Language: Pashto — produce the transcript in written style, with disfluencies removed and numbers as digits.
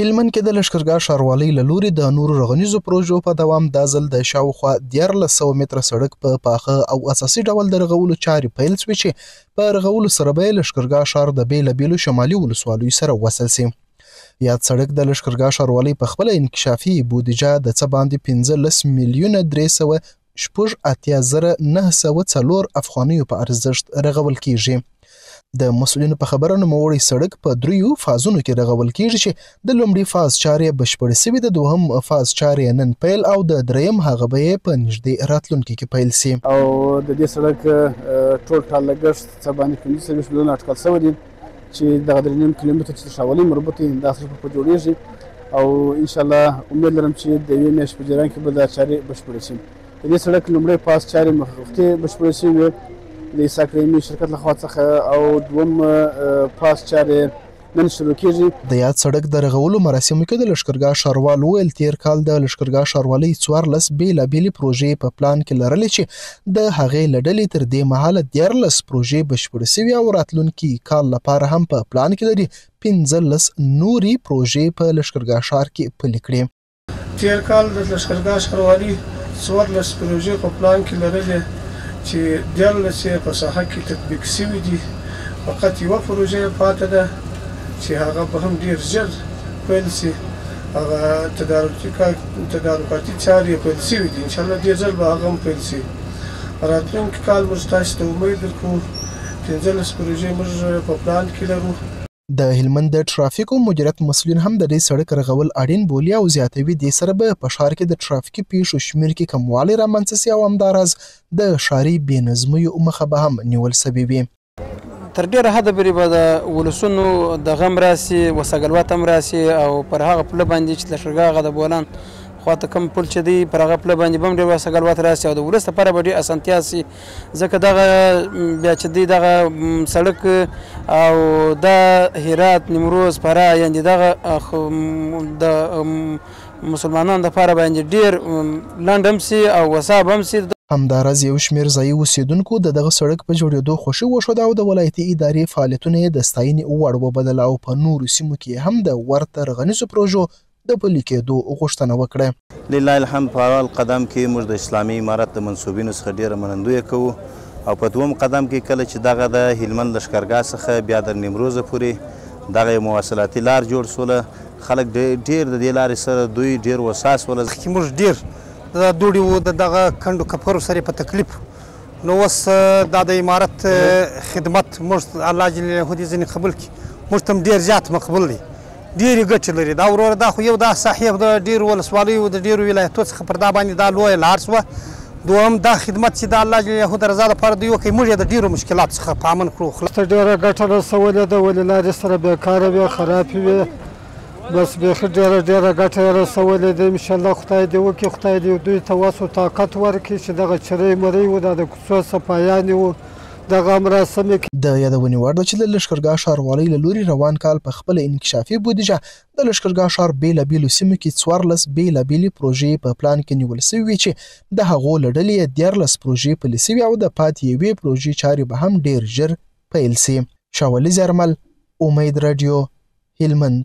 هلمند کې د لښکرګاه ښاروالۍ له لوري د نورو رغنیزو پروژو په دوام دا ځل د شاوخوا 1400 متره سړک په پاخه او اساسي ډول د رغولو چارې پیل شوې چې په رغولو سره به لښکرګاه ښار د بېلابېلو شمالي ولسوالیو سره وصل شي. یاد سړک د لښکرګاه ښاروالۍ په خپله انکشافي بودیجه د څه باندې 15 میلیونه 386,904 افغانیو په ارزښت رغول کیږي. د مسؤلینو په خبره نوموړی سړک په 3 فازونو کې رغول کیږي چې د لومړي فاز چارې بشپړې شوې د دوهم فاز چارې نن پیل او د دریم هغه به په نږدې راتلونکي کې پیل شي. او د دې سړک ټول لګښت څه باندې 15 میلیونه اټکل شوی دی چې دغه 3 کیلومتر چې ښاروالۍ مربوط دي دا سړک په جوړیږي او ان شاء الله امید لرم چې د یوې میاشتې په جریان کې به دا چارې بشپړې شي. د دې سړک لومړی فاز چارې مخکې بشپړې شوې د عیسی کریمي شرکت لخوا څخه او دوم فاز چارې نن شروع کیږي. د یاد سړک د رغولو مراسمو کې د لښکرګاه ښاروال ویل تیر کال د لښکرګاه ښاروالۍ 14 بېلابېلې پروژې په پلان کې لرلې چې د هغې له ډلې تر دې مهاله 14 پروژې بشپړې شوي او راتلونکي کال لپاره هم په پلان کې لري 15 نورې پروژې په لښکرګاه ښار کې پلي کړي. تیر کال د لښکرګاه ښاروالۍ 14 پروژې په پلان کې لرلې چې 14 په ساحه کې تطبیق شوي دي. فقط یوه پروژه پاتې ده چې هغه به هم ډیر ژر پیل شي. هغه تدارکاتي چارې پیل شوي دي. انشاءالله ډیر ژر به هغه هم پیل شي. راتلونکي کال موږ تاسو ته امید لرو 15 پروژې موږ په پلان کې لرو. د هلمند د ټرافیکو مدیریت مسؤلین هم د دې سړک رغول اړین بولي او زیاتوي دې سره به په ښار کې د ټرافیکي پیښو شمیر کې کموالی رامنځته شي او همداراز د ښاري بې نظمیو مخه به هم نیول شوې وي. تر ډیره حده پورې به د ولسونو د غم راسي وسګلوات هم راسي او پر هغه پله باندې چې لښکرګاه د بولان خواته کوم پل چې دی پر هغه پله باندې به هم ډېر وسګلوات راسي او د ولس لپاره به ډېر اسانتیا سي ځکه دغه بیا چې دی دغه سړک او د هرات نیمروز فراه یعنې دغه د مسلمانانو لپاره باندې ډېر لنډ هم سي او وساب هم سي. همداراز یو شمیر ځایي اوسیدونکو د دغه سړک په جوړېدو خوښي وښوده او د ولایتي ادارې فعالیتونه یې د ستاینې وړ وبلله او په نورو سیمو کې هم د ورته رغنیزو پروژو د پلي کېدو غوښتنه وکړه. لله الحمد په اول قدم کې موږ د اسلامي امارت د منصوبینو څخه ډېره منندویه کوو او په دوم قدم کې کله چې دغه د هلمند لښکرګاه څخه بیا د نیمروزه پورې دغه مواصلاتي لار جوړ سوله خلک ډېر د دې لارې سره دوی ډېر وساس وله. موږ ډېر د دوړې وو د دغه کندو کپرو سره په تکلیف نو اوس دا د امارت خدمت موږ الله جل جلاله دې ځینې قبول کړي موږ ته هم ډېر زیات مقبول دی. ډېرې ګټې لري دا وروره دا خو یو دا ساحې د ډېرو ولسوالیو د ډېرو ولایتو څخه پر دا باندې دا لویه لار شوه. دوهم دا خدمت چې د الله جل جلاله د رضا لپاره دوی وکړي موږ یې د ډېرو مشکلاتو څخه په امن کړو. خلاص ډېره ګټه رسولې ده ولې لارې سره بېکاره وې خرابې وې بس بیخي ډېره ګټه یې رسولې ده. انشاءالله خدای دې وکړي خدای دې دوی ته وس و طاقت ورکړي چې دغه چرۍ مرۍ وو دا د کوڅو صفایانې وو دغه مراسم د یادونې وړ ده چې د لښکرګاه ښاروالۍ له لوري روان کال په خپله انکشافي بودیجه د لښکرګاه ښار بېلابېلو سیمو کې 14 بېلابېلې پروژې په پلان کې نیول شوي وي چې د هغو له ډلې یې 14 پروژې پلي شوي او د پاتې یوې پروژې چارې به هم ډېر ژر پیل شي. شاولي زیارمل، امید راډیو، هلمند.